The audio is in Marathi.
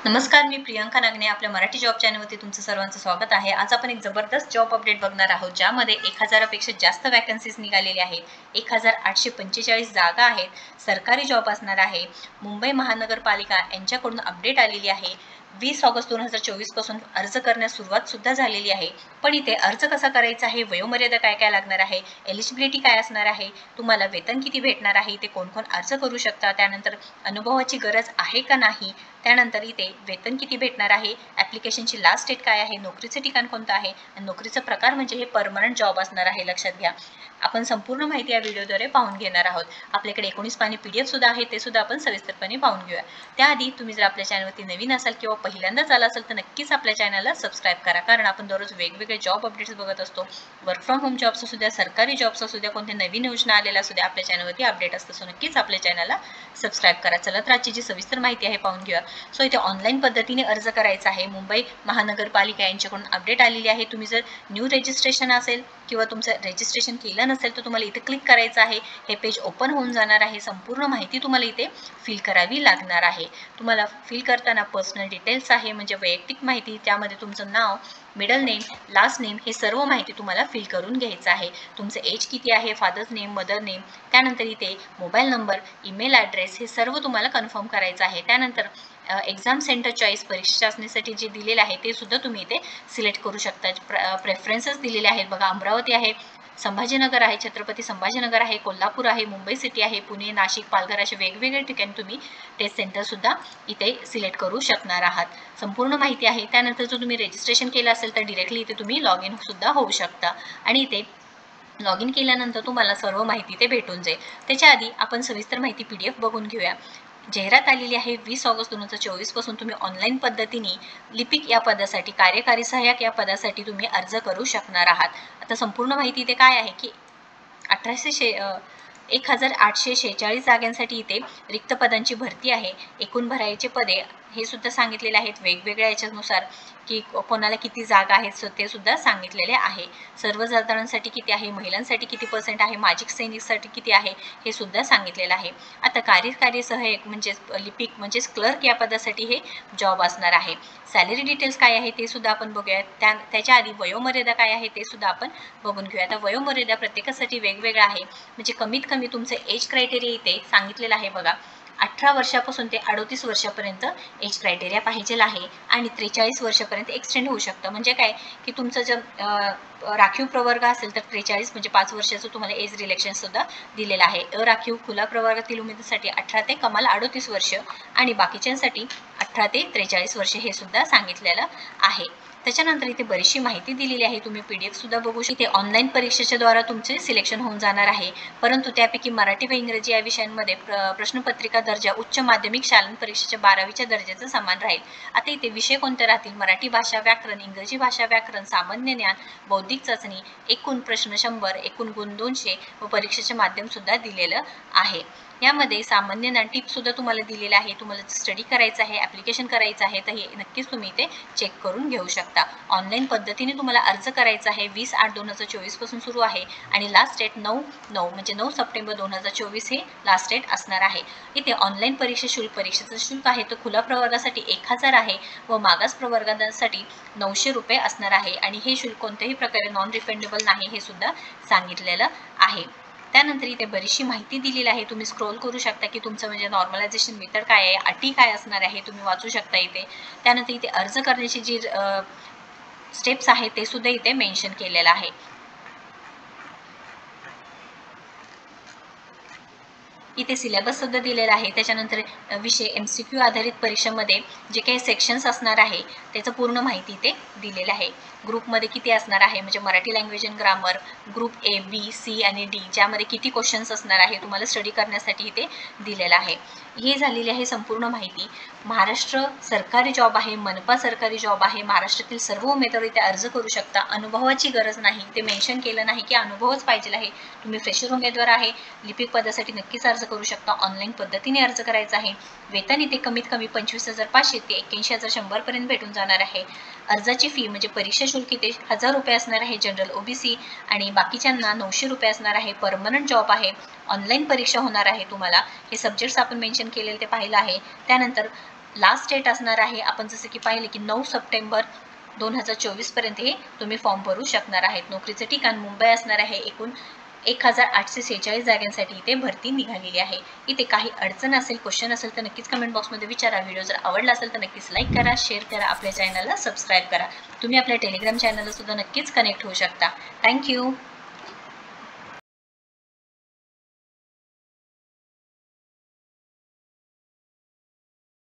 नमस्कार, मी प्रियंका नागने आपल्या मराठी जॉब चॅनलवरती तुमचं सर्वांचं स्वागत आहे। आज आपण एक जबरदस्त जॉब अपडेट बघणार आहोत, ज्यामध्ये 1000पेक्षा जास्त वॅकन्सीज निघालेल्या आहेत। 1845 जागा आहेत, सरकारी जॉब असणार आहे। मुंबई महानगरपालिका यांच्याकडून अपडेट आलेली आहे। 20 ऑगस्ट 2024 पासून अर्ज करण्यास सुरुवात सुद्धा झालेली आहे। पण इथे अर्ज कसा करायचा आहे, वयोमर्यादा काय काय लागणार आहे, एलिजिबिलिटी काय असणार आहे, तुम्हाला वेतन किती भेटणार आहे, इथे कोण कोण अर्ज करू शकता, त्यानंतर अनुभवाची गरज आहे का नाही, त्यानंतर इथे वेतन किती भेटणार आहे, ॲप्लिकेशनची लास्ट डेट काय आहे, नोकरीचं ठिकाण कोणतं आहे आणि नोकरीचा प्रकार म्हणजे हे परमनंट जॉब असणार आहे, लक्षात घ्या। आपण संपूर्ण माहिती या व्हिडिओद्वारे पाहून घेणार आहोत। आपल्याकडे 19 पानी PDF सुद्धा आहे, ते सुद्धा आपण सविस्तरपणे पाहून घेऊया। त्याआधी तुम्ही जर आपल्या चॅनलवरती नवीन असाल किंवा पहिल्यांदाच आला असाल तर नक्कीच आपल्या चॅनलला सबस्क्राईब करा, कारण आपण दररोज वेगवेगळे जॉब अपडेट्स बघत असतो। वर्क फ्रॉम होम जॉब्स असू द्या, सरकारी जॉब्स असू द्या, कोणत्या नवीन योजना आलेल्या असू द्या, आपल्या चॅनलवरती अपडेट असतं। सो नक्कीच आपल्या चॅनलला सबस्क्राईब करा। चला तर आजची जी सविस्तर माहिती आहे पाहून घेऊया। सो इथे ऑनलाईन पद्धतीने अर्ज करायचा आहे। मुंबई महानगरपालिका यांच्याकडून अपडेट आलेली आहे। तुम्ही जर न्यू रजिस्ट्रेशन असेल किंवा तुमचं रजिस्ट्रेशन केलं नसेल तर तुम्हाला इथे क्लिक करायचं आहे। हे पेज ओपन होऊन जाणार आहे। संपूर्ण माहिती तुम्हाला इथे फिल करावी लागणार आहे। तुम्हाला फिल करताना पर्सनल डिटेल्स आहे, म्हणजे वैयक्तिक माहिती, त्यामध्ये तुमचं नाव, मिडल नेम, लास्ट नेम हे सर्व माहिती तुम्हाला फिल करून घ्यायचं आहे। तुमचं एज किती आहे, फादर्स नेम, मदर नेम, त्यानंतर इथे मोबाईल नंबर, ईमेल ॲड्रेस हे सर्व तुम्हाला कन्फर्म करायचं आहे। त्यानंतर एक्झाम सेंटर चॉईस, परीक्षा चाचणीसाठी जे दिलेलं आहे ते सुद्धा तुम्ही इथे सिलेक्ट करू शकता। प्रेफरन्सेस दिलेले आहेत बघा, अमरावती आहे, संभाजीनगर आहे, छत्रपती संभाजीनगर आहे, कोल्हापूर आहे, मुंबई सिटी आहे, पुणे, नाशिक, पालघर असे वेगवेगळे ठिकाणी तुम्ही टेस्ट सेंटर सुद्धा इथे सिलेक्ट करू शकणार आहात। संपूर्ण माहिती आहे। त्यानंतर जर तुम्ही रजिस्ट्रेशन केलं असेल तर डिरेक्टली इथे तुम्ही लॉग इन सुद्धा होऊ शकता आणि इथे लॉग इन केल्यानंतर तुम्हाला सर्व माहिती ते भेटून जाईल। त्याच्या आधी आपण सविस्तर माहिती PDF बघून घेऊया। जाहिरात आलेली आहे 20 ऑगस्ट 2024 पासून तुम्ही ऑनलाईन पद्धतीने लिपिक या पदासाठी, कार्यकारी सहाय्यक या पदासाठी तुम्ही अर्ज करू शकणार आहात। आता संपूर्ण माहिती इथे काय आहे की 1846 जागांसाठी इथे रिक्त पदांची भरती आहे। एकूण भरायचे पदे हे सुद्धा सांगितलेले आहेत, वेगवेगळ्या याच्यानुसार की कोणाला किती जागा आहेत ते सुद्धा सांगितलेले आहे। सर्वसाधारणसाठी किती आहे, महिलांसाठी किती % आहे, माजी सैनिकसाठी किती आहे हे सुद्धा सांगितलेलं आहे। आता कार्यकारी सहाय्यक म्हणजेच लिपिक म्हणजेच क्लर्क या पदासाठी हे जॉब असणार आहे। सॅलरी डिटेल्स काय आहे ते सुद्धा आपण बघूया। त्याच्या आधी वयोमर्यादा काय आहे ते सुद्धा आपण बघून घेऊया। आता वयोमर्यादा प्रत्येकासाठी वेगवेगळा आहे, म्हणजे कमीत कमी तुमचं एज क्रायटेरिया इथे सांगितलेलं आहे बघा। 18 वर्षापासून ते 38 वर्षापर्यंत एज क्रायटेरिया पाहिजे आहे आणि 43 वर्षापर्यंत एक्सटेंड होऊ शकतं। म्हणजे काय की तुमचं जर राखीव प्रवर्ग असेल तर 43 म्हणजे 5 वर्षाचं तुम्हाला एज रिलेक्शन सुद्धा दिलेलं आहे। अराखीव खुला प्रवर्गातील उमेदवारांसाठी 18 ते कमाल 38 वर्ष आणि बाकीच्यांसाठी 18 ते 43 वर्ष हे सुद्धा सांगितलेलं आहे। त्याच्यानंतर इथे बरीचशी माहिती दिलेली आहे, तुम्ही PDF सुद्धा बघू शकता। इथे ऑनलाईन परीक्षेच्या द्वारा तुमचे सिलेक्शन होऊन जाणार आहे, परंतु त्यापैकी मराठी व इंग्रजी या विषयांमध्ये प्रश्नपत्रिका दर्जा उच्च माध्यमिक शालेय परीक्षेच्या 12वीच्या दर्जाचा समान राहील। आता इथे विषय कोणते राहतील, मराठी भाषा व्याकरण, इंग्रजी भाषा व्याकरण, सामान्य ज्ञान, बौद्धिक चाचणी, एकूण प्रश्न 100, एकूण गुण 200 व परीक्षेचे माध्यम सुद्धा दिलेलं आहे। यामध्ये सामान्य ज्ञान टिप्स सुद्धा तुम्हाला दिलेलं आहे। तुम्हाला स्टडी करायचं आहे, ॲप्लिकेशन करायचं आहे तर हे नक्कीच तुम्ही इथे चेक करून घेऊ शकता। ऑनलाईन पद्धतीने तुम्हाला अर्ज करायचा आहे। 20/8/2024 पासून सुरू आहे आणि लास्ट डेट 9/9 म्हणजे 9 सप्टेंबर 2024 हे लास्ट डेट असणार आहे। इथे ऑनलाईन परीक्षा शुल्क, परीक्षेचं शुल्क आहे तर खुला प्रवर्गासाठी 1000 आहे व मागास प्रवर्गासाठी 900 रुपये असणार आहे आणि हे शुल्क कोणत्याही प्रकारे नॉन रिफंडेबल नाही हे सुद्धा सांगितलेलं आहे। त्यानंतर इथे बरीचशी माहिती दिलेली आहे, तुम्ही स्क्रोल करू शकता की तुमचं म्हणजे नॉर्मलायझेशन मेथड काय आहे, अटी काय असणार आहे तुम्ही वाचू शकता इथे। त्यानंतर इथे अर्ज करण्याची जी स्टेप्स आहेत ते सुद्धा इथे मेन्शन केलेलं आहे। इथे सिलेबस सुद्धा दिलेला आहे। त्याच्यानंतर विषय MCQ आधारित परीक्षेमध्ये जे काही सेक्शन्स असणार आहे त्याचं पूर्ण माहिती इथे दिलेलं आहे। ग्रुपमध्ये किती असणार आहे, म्हणजे Marathi language and grammar group A, B, C आणि D ज्यामध्ये किती क्वेश्चन्स असणार आहे तुम्हाला स्टडी करण्यासाठी इथे दिलेलं आहे। ही झालेली आहे संपूर्ण माहिती। महाराष्ट्र सरकारी जॉब आहे, मनपा सरकारी जॉब आहे। महाराष्ट्रातील सर्व उमेदवार इथे अर्ज करू शकता। अनुभवाची गरज नाही, ते मेन्शन केलं नाही की अनुभवच पाहिजे आहे। तुम्ही फ्रेशर उमेदवार आहे, लिपिक पदासाठी नक्कीच अर्ज करू शकता। ऑनलाईन पद्धतीने अर्ज करायचा आहे। वेतन इथे कमीत कमी 25,500 ते 81,100 पर्यंत भेटून जाणार आहे। अर्जाची फी म्हणजे परीक्षा शुल्क इथे 1000 रुपये असणार आहे जनरल OBC आणि बाकीच्यांना 900 रुपये असणार आहे। परमनंट जॉब आहे, ऑनलाईन परीक्षा होणार आहे तुम्हाला। हे सब्जेक्ट्स आपण मेन्शन केलेले ते पाहिलं आहे। त्यानंतर लास्ट डेट असणार आहे आपण जसं की पाहिले की 9 सप्टेंबर 2024 पर्यंत हे तुम्ही फॉर्म भरू शकणार आहेत। नोकरीचं ठिकाण मुंबई असणार आहे। एकूण 1846 जागांसाठी इथे भरती निघालेली आहे। इथे काही अडचण असेल, क्वेश्चन असेल तर नक्कीच कमेंट बॉक्समध्ये विचारा। व्हिडिओ जर आवडला असेल तर नक्कीच लाईक करा, शेअर करा, आपल्या चॅनलला सबस्क्राईब करा। तुम्ही आपल्या टेलिग्राम चॅनलला सुद्धा नक्कीच कनेक्ट होऊ शकता। थँक्यू।